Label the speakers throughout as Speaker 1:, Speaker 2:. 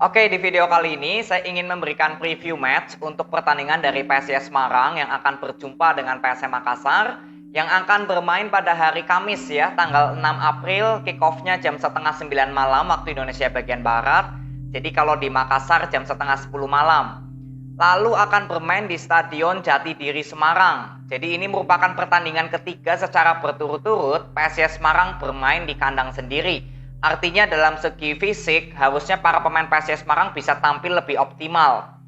Speaker 1: Oke, di video kali ini saya ingin memberikan preview match untuk pertandingan dari PSIS Semarang yang akan berjumpa dengan PSM Makassar yang akan bermain pada hari Kamis ya, tanggal 6 April, kick-off-nya jam setengah 9 malam waktu Indonesia bagian Barat. Jadi kalau di Makassar jam setengah 10 malam. Lalu akan bermain di Stadion Jatidiri Semarang. Jadi ini merupakan pertandingan ketiga secara berturut-turut PSIS Semarang bermain di kandang sendiri. Artinya dalam segi fisik harusnya para pemain PSIS Semarang bisa tampil lebih optimal.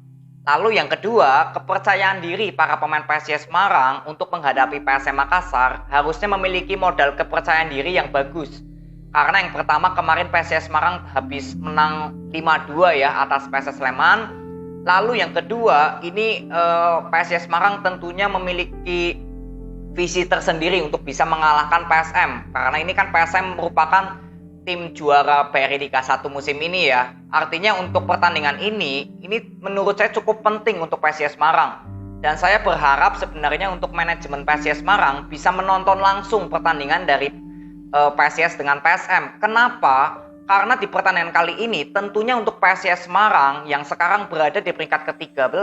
Speaker 1: Lalu yang kedua, kepercayaan diri para pemain PSIS Semarang untuk menghadapi PSM Makassar harusnya memiliki modal kepercayaan diri yang bagus. Karena yang pertama kemarin PSIS Semarang habis menang 5-2 ya atas PSS Sleman. Lalu yang kedua, ini PSIS Semarang tentunya memiliki visi tersendiri untuk bisa mengalahkan PSM. Karena ini kan PSM merupakan tim juara BRI Liga 1 musim ini ya. Artinya untuk pertandingan ini menurut saya cukup penting untuk PSIS Semarang. Dan saya berharap sebenarnya untuk manajemen PSIS Semarang bisa menonton langsung pertandingan dari PSIS dengan PSM. Kenapa? Karena di pertandingan kali ini tentunya untuk PSIS Semarang yang sekarang berada di peringkat ke-13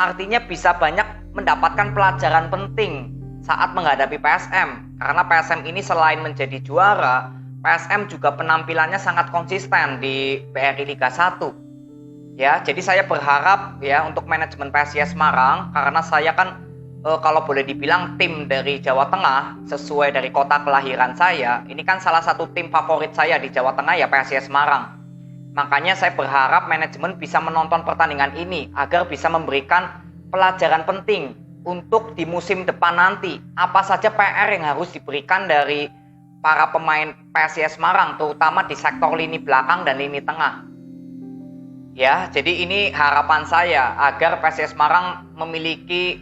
Speaker 1: artinya bisa banyak mendapatkan pelajaran penting saat menghadapi PSM. Karena PSM ini selain menjadi juara, PSM juga penampilannya sangat konsisten di BRI Liga 1. Ya, jadi saya berharap ya untuk manajemen PSIS Semarang, karena saya kan kalau boleh dibilang tim dari Jawa Tengah sesuai dari kota kelahiran saya, ini kan salah satu tim favorit saya di Jawa Tengah ya PSIS Semarang. Makanya saya berharap manajemen bisa menonton pertandingan ini agar bisa memberikan pelajaran penting untuk di musim depan nanti. Apa saja PR yang harus diberikan dari para pemain PSIS Semarang, terutama di sektor lini belakang dan lini tengah. Ya, jadi ini harapan saya agar PSIS Semarang memiliki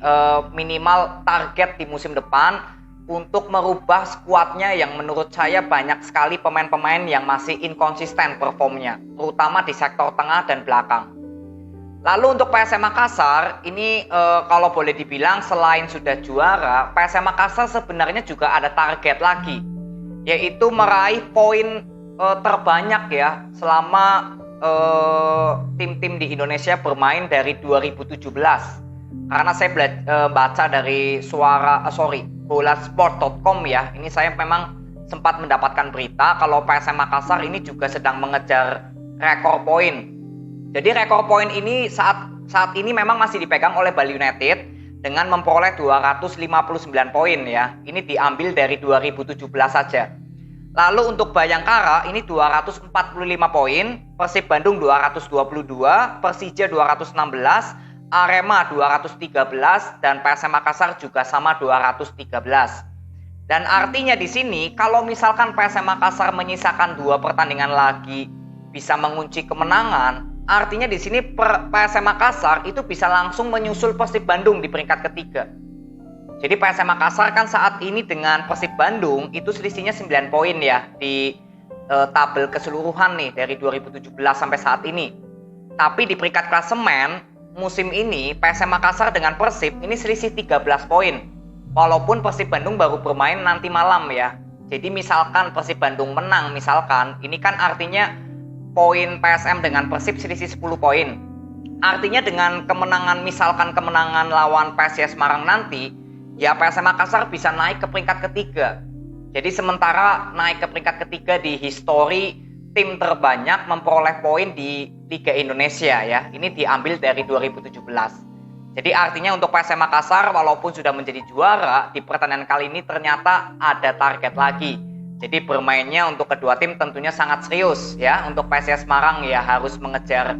Speaker 1: minimal target di musim depan untuk merubah skuadnya yang menurut saya banyak sekali pemain-pemain yang masih inkonsisten performnya, terutama di sektor tengah dan belakang. Lalu untuk PSM Makassar, ini kalau boleh dibilang selain sudah juara, PSM Makassar sebenarnya juga ada target lagi, yaitu meraih poin terbanyak ya selama tim-tim di Indonesia bermain dari 2017. Karena saya baca dari bolasport.com ya, ini saya memang sempat mendapatkan berita kalau PSM Makassar ini juga sedang mengejar rekor poin. Jadi rekor poin ini saat ini memang masih dipegang oleh Bali United dengan memperoleh 259 poin ya. Ini diambil dari 2017 saja. Lalu untuk Bayangkara ini 245 poin, Persib Bandung 222, Persija 216, Arema 213 dan PSM Makassar juga sama 213. Dan artinya di sini kalau misalkan PSM Makassar menyisakan 2 pertandingan lagi bisa mengunci kemenangan, artinya di sini PSM Makassar itu bisa langsung menyusul Persib Bandung di peringkat ketiga. Jadi PSM Makassar kan saat ini dengan Persib Bandung itu selisihnya 9 poin ya di tabel keseluruhan nih dari 2017 sampai saat ini. Tapi di peringkat klasemen musim ini PSM Makassar dengan Persib ini selisih 13 poin. Walaupun Persib Bandung baru bermain nanti malam ya. Jadi misalkan Persib Bandung menang misalkan, ini kan artinya poin PSM dengan Persib selisih 10 poin. Artinya dengan kemenangan lawan PSIS Semarang nanti, ya PSM Makassar bisa naik ke peringkat ketiga. Jadi sementara naik ke peringkat ketiga di histori tim terbanyak memperoleh poin di Liga Indonesia ya. Ini diambil dari 2017. Jadi artinya untuk PSM Makassar walaupun sudah menjadi juara di pertandingan kali ini ternyata ada target lagi. Jadi bermainnya untuk kedua tim tentunya sangat serius ya. Untuk PSIS Semarang ya harus mengejar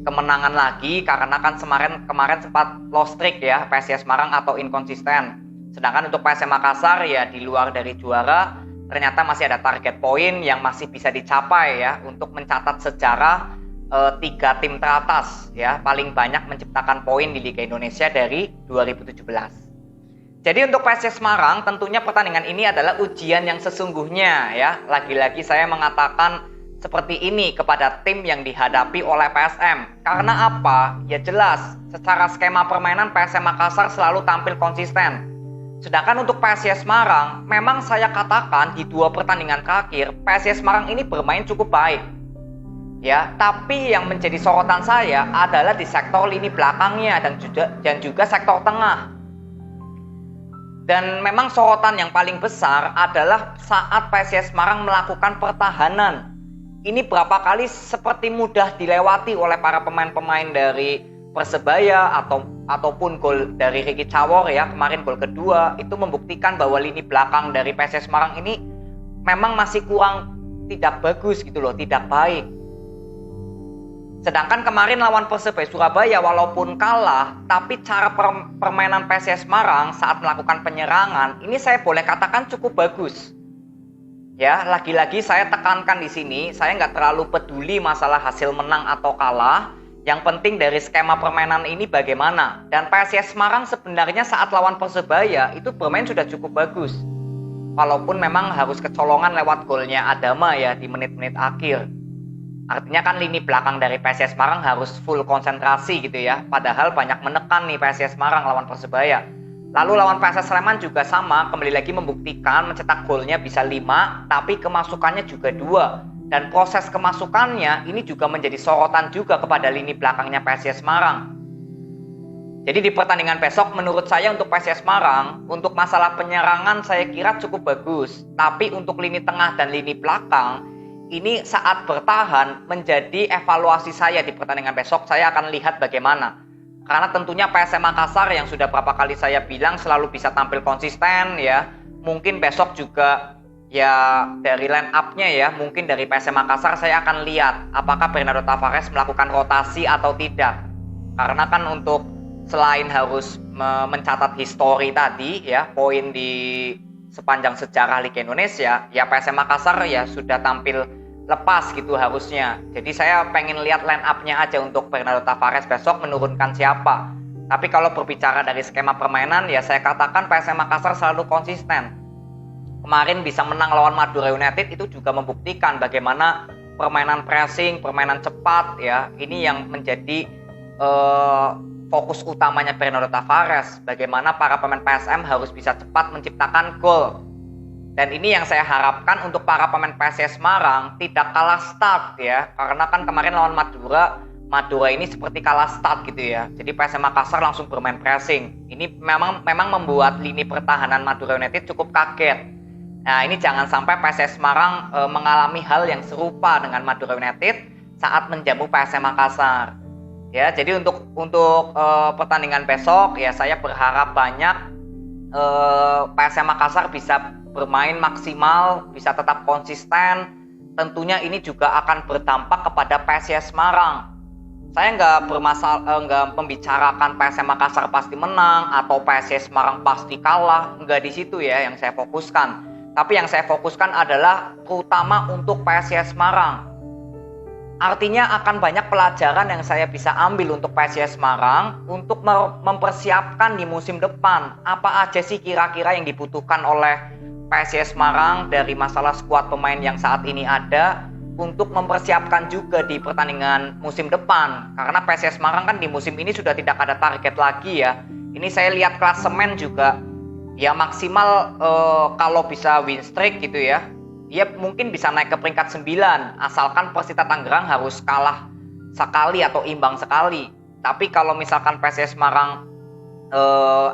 Speaker 1: kemenangan lagi karena kan kemarin sempat lost streak ya PSIS Semarang atau inkonsisten. Sedangkan untuk PSM Makassar ya di luar dari juara ternyata masih ada target poin yang masih bisa dicapai ya untuk mencatat sejarah 3 tim teratas ya paling banyak menciptakan poin di Liga Indonesia dari 2017. Jadi untuk PSIS Semarang tentunya pertandingan ini adalah ujian yang sesungguhnya ya. Lagi-lagi saya mengatakan seperti ini kepada tim yang dihadapi oleh PSM. Karena apa? Ya jelas, secara skema permainan PSM Makassar selalu tampil konsisten. Sedangkan untuk PSIS Semarang, memang saya katakan di 2 pertandingan terakhir, PSIS Semarang ini bermain cukup baik. ya. Tapi yang menjadi sorotan saya adalah di sektor lini belakangnya dan juga sektor tengah. Dan memang sorotan yang paling besar adalah saat PSIS Semarang melakukan pertahanan. Ini berapa kali seperti mudah dilewati oleh para pemain-pemain dari Persebaya ataupun gol dari Ricky Cawor ya, kemarin gol kedua itu membuktikan bahwa lini belakang dari PSIS Semarang ini memang masih kurang, tidak bagus gitu loh, tidak baik. Sedangkan kemarin lawan Persebaya Surabaya walaupun kalah, tapi cara permainan PSIS Semarang saat melakukan penyerangan ini saya boleh katakan cukup bagus. Ya, lagi-lagi saya tekankan di sini, saya nggak terlalu peduli masalah hasil menang atau kalah. Yang penting dari skema permainan ini bagaimana. Dan PSIS Semarang sebenarnya saat lawan Persebaya itu bermain sudah cukup bagus. Walaupun memang harus kecolongan lewat golnya Adama ya di menit-menit akhir. Artinya kan lini belakang dari PSIS Semarang harus full konsentrasi gitu ya. Padahal banyak menekan nih PSIS Semarang lawan Persebaya. Lalu lawan PSS Sleman juga sama, kembali lagi membuktikan mencetak golnya bisa 5, tapi kemasukannya juga 2. Dan proses kemasukannya ini juga menjadi sorotan juga kepada lini belakangnya PSIS Semarang. Jadi di pertandingan besok menurut saya untuk PSIS Semarang, untuk masalah penyerangan saya kira cukup bagus. Tapi untuk lini tengah dan lini belakang, ini saat bertahan menjadi evaluasi saya di pertandingan besok. Saya akan lihat bagaimana. Karena tentunya PSM Makassar yang sudah berapa kali saya bilang selalu bisa tampil konsisten ya. Mungkin besok juga ya dari line up-nya ya. Mungkin dari PSM Makassar saya akan lihat apakah Bernardo Tavares melakukan rotasi atau tidak. Karena kan untuk selain harus mencatat histori tadi ya, poin di sepanjang sejarah Liga Indonesia, ya PSM Makassar ya sudah tampil lepas gitu harusnya. Jadi saya pengen lihat line up-nya aja untuk Bernardo Tavares besok menurunkan siapa. Tapi kalau berbicara dari skema permainan ya saya katakan PSM Makassar selalu konsisten. Kemarin bisa menang lawan Madura United itu juga membuktikan bagaimana permainan pressing, permainan cepat ya. Ini yang menjadi fokus utamanya Bernardo Tavares. Bagaimana para pemain PSM harus bisa cepat menciptakan gol. Dan ini yang saya harapkan untuk para pemain PSIS Semarang tidak kalah start ya. Karena kan kemarin lawan Madura ini seperti kalah start gitu ya. Jadi PSM Makassar langsung bermain pressing. Ini memang membuat lini pertahanan Madura United cukup kaget. Nah ini jangan sampai PSIS Semarang mengalami hal yang serupa dengan Madura United saat menjamu PSM Makassar. Ya, jadi untuk pertandingan besok ya saya berharap banyak PSM Makassar bisa bermain maksimal, bisa tetap konsisten. Tentunya ini juga akan berdampak kepada PSIS Semarang. Saya nggak membicarakan PSM Makassar pasti menang atau PSIS Semarang pasti kalah, nggak di situ ya yang saya fokuskan. Tapi yang saya fokuskan adalah terutama untuk PSIS Semarang. Artinya akan banyak pelajaran yang saya bisa ambil untuk PSIS Semarang untuk mempersiapkan di musim depan. Apa aja sih kira-kira yang dibutuhkan oleh PSIS Semarang dari masalah skuad pemain yang saat ini ada untuk mempersiapkan juga di pertandingan musim depan. Karena PSIS Semarang kan di musim ini sudah tidak ada target lagi ya. Ini saya lihat klasemen juga ya maksimal kalau bisa win streak gitu ya. Dia mungkin bisa naik ke peringkat 9 asalkan Persita Tangerang harus kalah sekali atau imbang sekali. Tapi kalau misalkan PSIS Semarang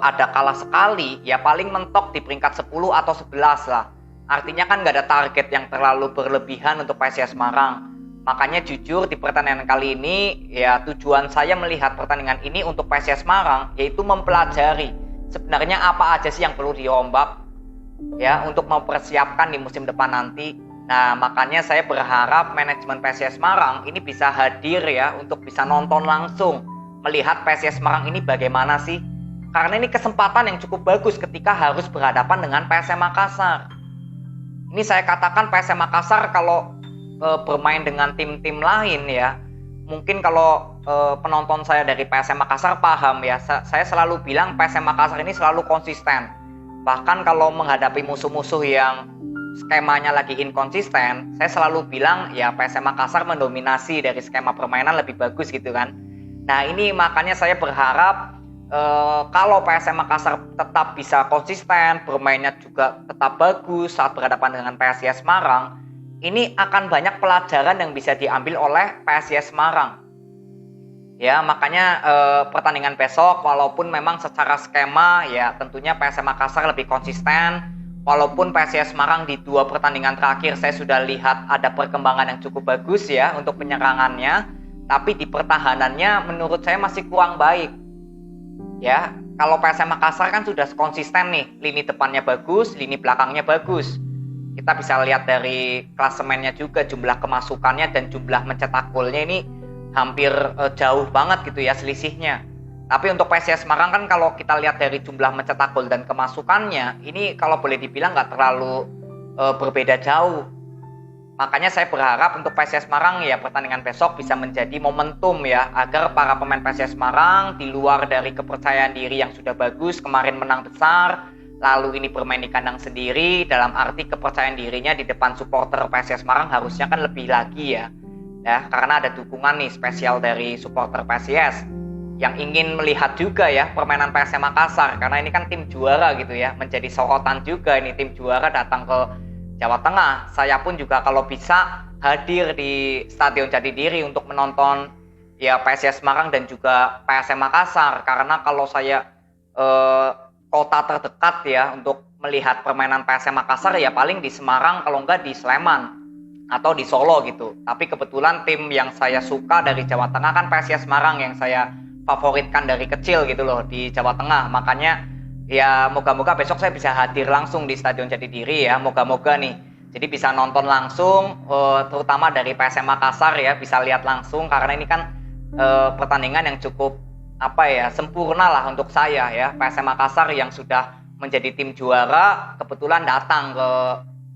Speaker 1: ada kalah sekali, ya paling mentok di peringkat 10 atau 11 lah. Artinya kan nggak ada target yang terlalu berlebihan untuk PSIS Semarang. Makanya jujur di pertandingan kali ini, ya tujuan saya melihat pertandingan ini untuk PSIS Semarang, yaitu mempelajari sebenarnya apa aja sih yang perlu dirombak ya untuk mempersiapkan di musim depan nanti. Nah makanya saya berharap manajemen PSIS Semarang ini bisa hadir ya untuk bisa nonton langsung, melihat PSIS Semarang ini bagaimana sih. Karena ini kesempatan yang cukup bagus ketika harus berhadapan dengan PSM Makassar. Ini saya katakan PSM Makassar kalau bermain dengan tim-tim lain ya, mungkin kalau penonton saya dari PSM Makassar paham ya, saya selalu bilang PSM Makassar ini selalu konsisten. Bahkan kalau menghadapi musuh-musuh yang skemanya lagi inkonsisten, saya selalu bilang ya PSM Makassar mendominasi dari skema permainan lebih bagus gitu kan. Nah ini makanya saya berharap kalau PSM Makassar tetap bisa konsisten, bermainnya juga tetap bagus saat berhadapan dengan PSIS Semarang, ini akan banyak pelajaran yang bisa diambil oleh PSIS Semarang. Ya, makanya pertandingan besok walaupun memang secara skema ya tentunya PSM Makassar lebih konsisten. Walaupun PSIS Semarang di 2 pertandingan terakhir saya sudah lihat ada perkembangan yang cukup bagus ya untuk penyerangannya, tapi di pertahanannya menurut saya masih kurang baik. Ya, kalau PSM Makassar kan sudah konsisten nih, lini depannya bagus, lini belakangnya bagus. Kita bisa lihat dari klasemennya juga, jumlah kemasukannya dan jumlah mencetak golnya ini hampir jauh banget gitu ya selisihnya. Tapi untuk PSIS Semarang kan kalau kita lihat dari jumlah mencetak gol dan kemasukannya, ini kalau boleh dibilang nggak terlalu berbeda jauh. Makanya saya berharap untuk PSIS Semarang ya pertandingan besok bisa menjadi momentum ya agar para pemain PSIS Semarang di luar dari kepercayaan diri yang sudah bagus, kemarin menang besar, lalu ini bermain di kandang sendiri, dalam arti kepercayaan dirinya di depan supporter PSIS Semarang harusnya kan lebih lagi ya. Ya, karena ada dukungan nih spesial dari supporter PSIS yang ingin melihat juga ya permainan PSM Makassar, karena ini kan tim juara gitu ya, menjadi sorotan juga ini tim juara datang ke Jawa Tengah. Saya pun juga kalau bisa hadir di Stadion Jatidiri untuk menonton ya PSIS Semarang dan juga PSM Makassar, karena kalau saya kota terdekat ya untuk melihat permainan PSM Makassar ya paling di Semarang, kalau enggak di Sleman atau di Solo gitu. Tapi kebetulan tim yang saya suka dari Jawa Tengah kan PSIS Semarang yang saya favoritkan dari kecil gitu loh di Jawa Tengah. Makanya ya moga-moga besok saya bisa hadir langsung di Stadion Jatidiri ya, moga-moga nih. Jadi bisa nonton langsung terutama dari PSM Makassar ya, bisa lihat langsung karena ini kan pertandingan yang cukup sempurna lah untuk saya ya. PSM Makassar yang sudah menjadi tim juara kebetulan datang ke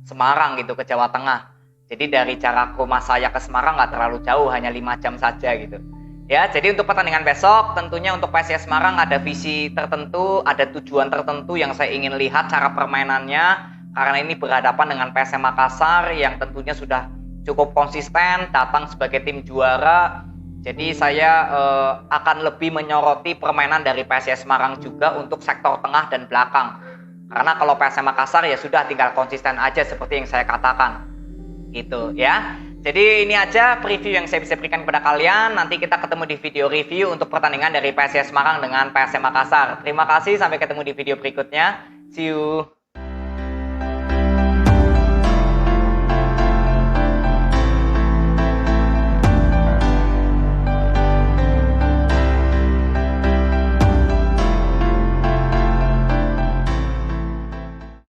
Speaker 1: Semarang gitu, ke Jawa Tengah. Jadi dari jarak rumah saya ke Semarang nggak terlalu jauh, hanya 5 jam saja gitu. Ya, jadi untuk pertandingan besok tentunya untuk PSIS Semarang ada visi tertentu, ada tujuan tertentu yang saya ingin lihat cara permainannya, karena ini berhadapan dengan PSM Makassar yang tentunya sudah cukup konsisten datang sebagai tim juara. Jadi saya akan lebih menyoroti permainan dari PSIS Semarang juga untuk sektor tengah dan belakang. Karena kalau PSM Makassar ya sudah tinggal konsisten aja seperti yang saya katakan. Gitu ya. Jadi ini aja preview yang saya bisa berikan kepada kalian. Nanti kita ketemu di video review untuk pertandingan dari PSIS Semarang dengan PSM Makassar. Terima kasih, sampai ketemu di video berikutnya. See you.